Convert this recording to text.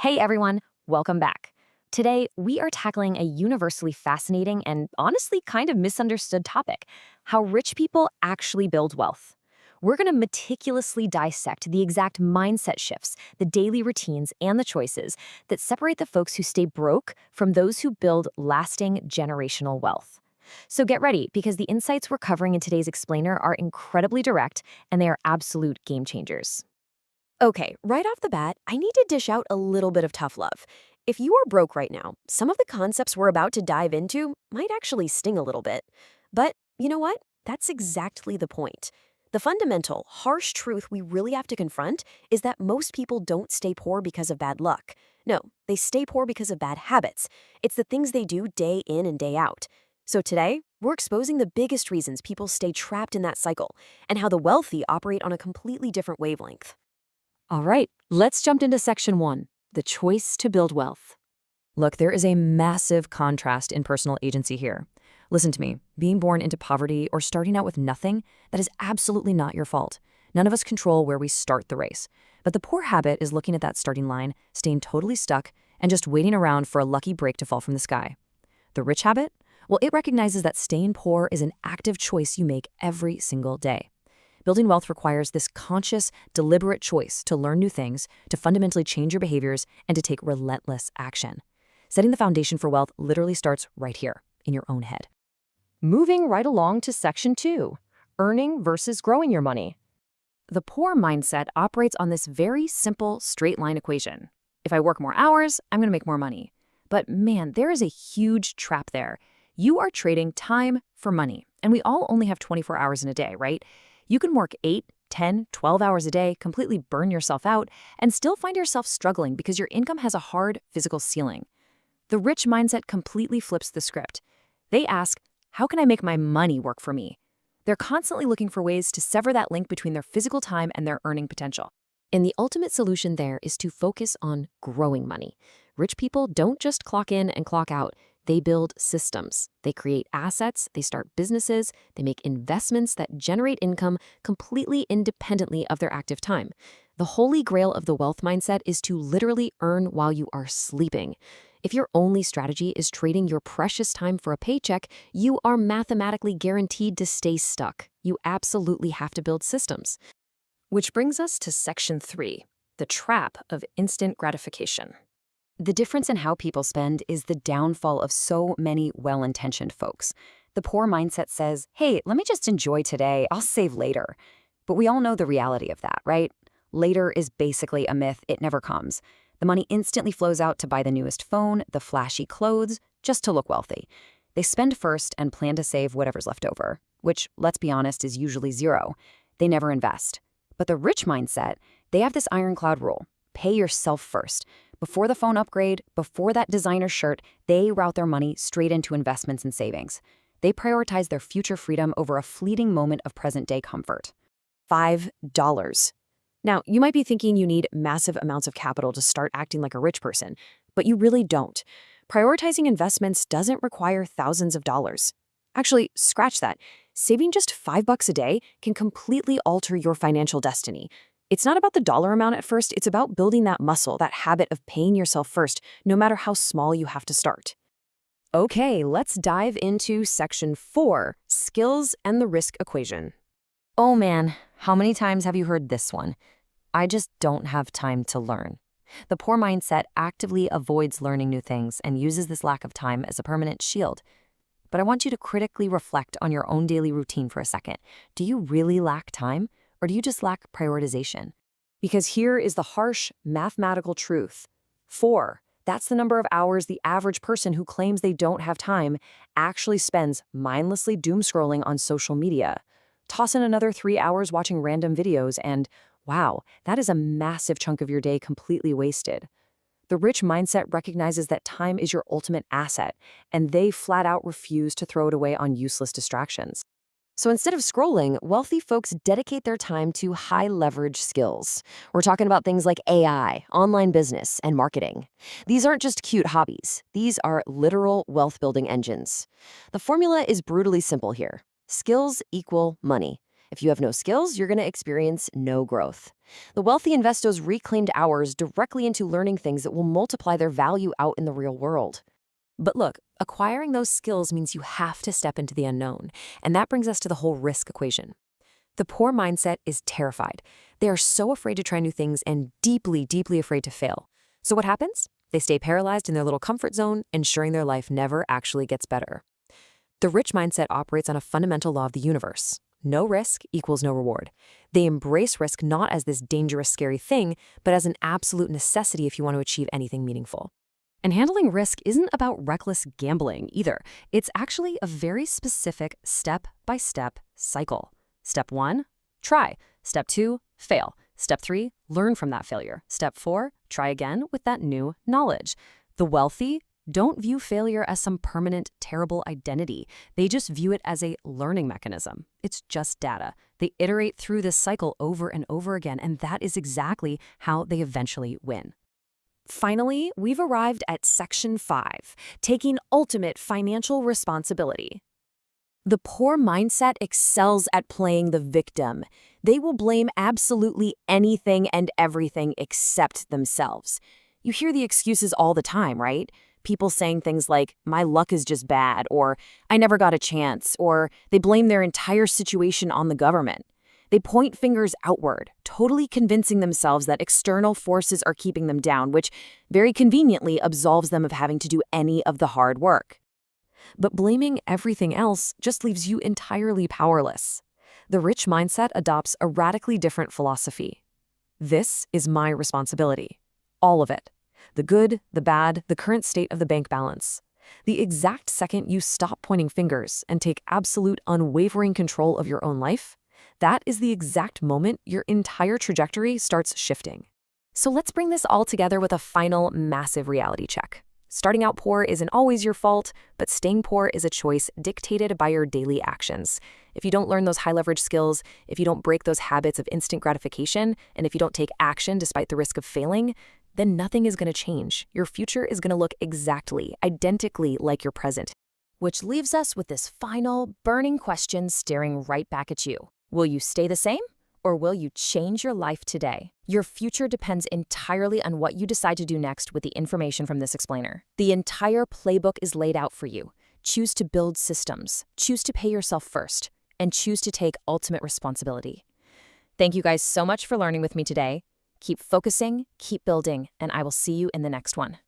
Hey everyone, welcome back. Today, we are tackling a universally fascinating and honestly kind of misunderstood topic: how rich people actually build wealth. We're going to meticulously dissect the exact mindset shifts, the daily routines, and the choices that separate the folks who stay broke from those who build lasting generational wealth. So get ready, because the insights we're covering in today's explainer are incredibly direct and they are absolute game changers. Okay, right off the bat, I need to dish out a little bit of tough love. If you are broke right now, some of the concepts we're about to dive into might actually sting a little bit. But you know what? That's exactly the point. The fundamental, harsh truth we really have to confront is that most people don't stay poor because of bad luck. No, they stay poor because of bad habits. It's the things they do day in and day out. So today, we're exposing the biggest reasons people stay trapped in that cycle and how the wealthy operate on a completely different wavelength. All right, let's jump into section one: the choice to build wealth. Look, there is a massive contrast in personal agency here. Listen to me, being born into poverty or starting out with nothing, that is absolutely not your fault. None of us control where we start the race. But the poor habit is looking at that starting line, staying totally stuck, and just waiting around for a lucky break to fall from the sky. The rich habit? Well, it recognizes that staying poor is an active choice you make every single day. Building wealth requires this conscious, deliberate choice to learn new things, to fundamentally change your behaviors, and to take relentless action. Setting the foundation for wealth literally starts right here, in your own head. Moving right along to section two: earning versus growing your money. The poor mindset operates on this very simple straight line equation. If I work more hours, I'm going to make more money. But man, there is a huge trap there. You are trading time for money, and we all only have 24 hours in a day, right? You can work 8, 10, 12 hours a day, completely burn yourself out, and still find yourself struggling because your income has a hard physical ceiling. The rich mindset completely flips the script. They ask, how can I make my money work for me? They're constantly looking for ways to sever that link between their physical time and their earning potential. And the ultimate solution there is to focus on growing money. Rich people don't just clock in and clock out. They build systems. They create assets, they start businesses, they make investments that generate income completely independently of their active time. The holy grail of the wealth mindset is to literally earn while you are sleeping. If your only strategy is trading your precious time for a paycheck, you are mathematically guaranteed to stay stuck. You absolutely have to build systems. Which brings us to section three: the trap of instant gratification. The difference in how people spend is the downfall of so many well-intentioned folks. The poor mindset says, hey, let me just enjoy today, I'll save later. But we all know the reality of that, right? Later is basically a myth, it never comes. The money instantly flows out to buy the newest phone, the flashy clothes, just to look wealthy. They spend first and plan to save whatever's left over, which, let's be honest, is usually zero. They never invest. But the rich mindset, they have this ironclad rule: pay yourself first. Before the phone upgrade, before that designer shirt, they route their money straight into investments and savings. They prioritize their future freedom over a fleeting moment of present-day comfort. $5. Now, you might be thinking you need massive amounts of capital to start acting like a rich person, but you really don't. Prioritizing investments doesn't require thousands of dollars. Actually, scratch that. Saving just $5 a day can completely alter your financial destiny. It's not about the dollar amount at first, it's about building that muscle, that habit of paying yourself first, no matter how small you have to start. Okay, let's dive into section four: skills and the risk equation. Oh man, how many times have you heard this one? I just don't have time to learn. The poor mindset actively avoids learning new things and uses this lack of time as a permanent shield. But I want you to critically reflect on your own daily routine for a second. Do you really lack time? Or do you just lack prioritization? Because here is the harsh mathematical truth. 4, that's the number of hours the average person who claims they don't have time actually spends mindlessly doom scrolling on social media. Toss in another 3 hours watching random videos and, wow, that is a massive chunk of your day completely wasted. The rich mindset recognizes that time is your ultimate asset, and they flat out refuse to throw it away on useless distractions. So instead of scrolling, wealthy folks dedicate their time to high-leverage skills. We're talking about things like AI, online business, and marketing. These aren't just cute hobbies. These are literal wealth-building engines. The formula is brutally simple here. Skills equal money. If you have no skills, you're going to experience no growth. The wealthy invest those reclaimed hours directly into learning things that will multiply their value out in the real world. But look, acquiring those skills means you have to step into the unknown, and that brings us to the whole risk equation. The poor mindset is terrified. They are so afraid to try new things and deeply, deeply afraid to fail. So what happens? They stay paralyzed in their little comfort zone, ensuring their life never actually gets better. The rich mindset operates on a fundamental law of the universe. No risk equals no reward. They embrace risk not as this dangerous, scary thing, but as an absolute necessity if you want to achieve anything meaningful. And handling risk isn't about reckless gambling either. It's actually a very specific step-by-step cycle. Step 1, try. Step 2, fail. Step 3, learn from that failure. Step 4, try again with that new knowledge. The wealthy don't view failure as some permanent, terrible identity. They just view it as a learning mechanism. It's just data. They iterate through this cycle over and over again, and that is exactly how they eventually win. Finally, we've arrived at Section 5, taking ultimate financial responsibility. The poor mindset excels at playing the victim. They will blame absolutely anything and everything except themselves. You hear the excuses all the time, right? People saying things like, my luck is just bad, or I never got a chance, or they blame their entire situation on the government. They point fingers outward, totally convincing themselves that external forces are keeping them down, which very conveniently absolves them of having to do any of the hard work. But blaming everything else just leaves you entirely powerless. The rich mindset adopts a radically different philosophy. This is my responsibility. All of it. The good, the bad, the current state of the bank balance. The exact second you stop pointing fingers and take absolute unwavering control of your own life, that is the exact moment your entire trajectory starts shifting. So let's bring this all together with a final massive reality check. Starting out poor isn't always your fault, but staying poor is a choice dictated by your daily actions. If you don't learn those high-leverage skills, if you don't break those habits of instant gratification, and if you don't take action despite the risk of failing, then nothing is going to change. Your future is going to look exactly, identically like your present. Which leaves us with this final, burning question staring right back at you. Will you stay the same, or will you change your life today? Your future depends entirely on what you decide to do next with the information from this explainer. The entire playbook is laid out for you. Choose to build systems, choose to pay yourself first, and choose to take ultimate responsibility. Thank you guys so much for learning with me today. Keep focusing, keep building, and I will see you in the next one.